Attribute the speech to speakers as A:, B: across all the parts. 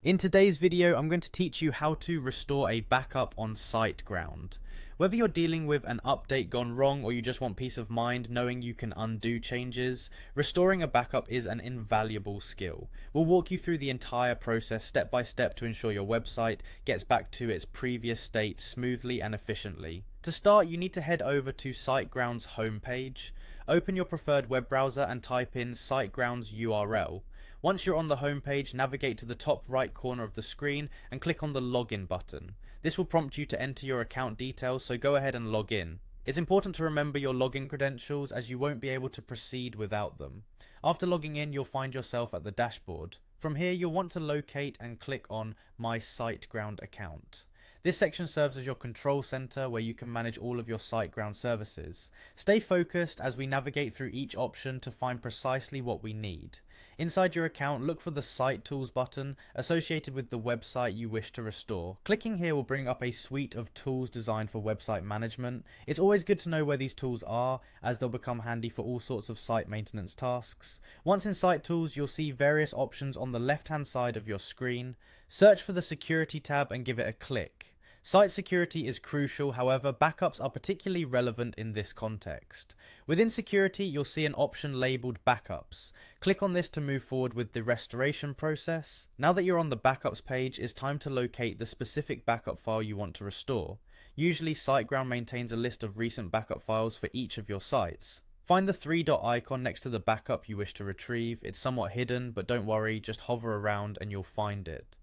A: In today's video, I'm going to teach you how to restore a backup on Siteground. Whether you're dealing with an update gone wrong or you just want peace of mind knowing you can undo changes, restoring a backup is an invaluable skill. We'll walk you through the entire process step by step to ensure your website gets back to its previous state smoothly and efficiently. To start, you need to head over to Siteground's homepage. Open your preferred web browser and type in Siteground's URL. Once you're on the homepage, navigate to the top right corner of the screen and click on the login button. This will prompt you to enter your account details, so go ahead and log in. It's important to remember your login credentials as you won't be able to proceed without them. After logging in, you'll find yourself at the dashboard. From here, you'll want to locate and click on My Siteground account. This section serves as your control center where you can manage all of your Siteground services. Stay focused as we navigate through each option to find precisely what we need. Inside your account, look for the Site Tools button associated with the website you wish to restore. Clicking here will bring up a suite of tools designed for website management. It's always good to know where these tools are, as they'll become handy for all sorts of site maintenance tasks. Once in Site Tools, you'll see various options on the left-hand side of your screen. Search for the Security tab and give it a click. Site security is crucial, however, backups are particularly relevant in this context. Within security, you'll see an option labeled Backups. Click on this to move forward with the restoration process. Now that you're on the Backups page, it's time to locate the specific backup file you want to restore. Usually, Siteground maintains a list of recent backup files for each of your sites. Find the three-dot icon next to the backup you wish to retrieve. It's somewhat hidden, but don't worry, just hover around and you'll find it.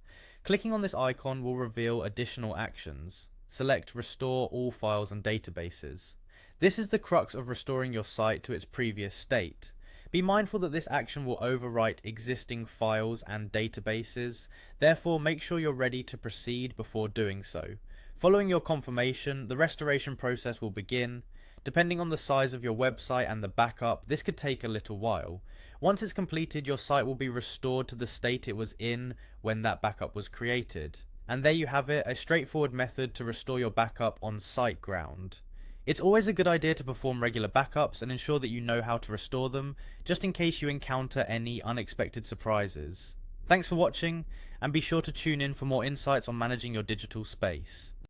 A: Clicking on this icon will reveal additional actions. Select Restore All Files and Databases. This is the crux of restoring your site to its previous state. Be mindful that this action will overwrite existing files and databases, therefore make sure you're ready to proceed before doing so. Following your confirmation, the restoration process will begin. Depending on the size of your website and the backup, this could take a little while. Once it's completed, your site will be restored to the state it was in when that backup was created. And there you have it, a straightforward method to restore your backup on Siteground. It's always a good idea to perform regular backups and ensure that you know how to restore them, just in case you encounter any unexpected surprises. Thanks for watching, and be sure to tune in for more insights on managing your digital space.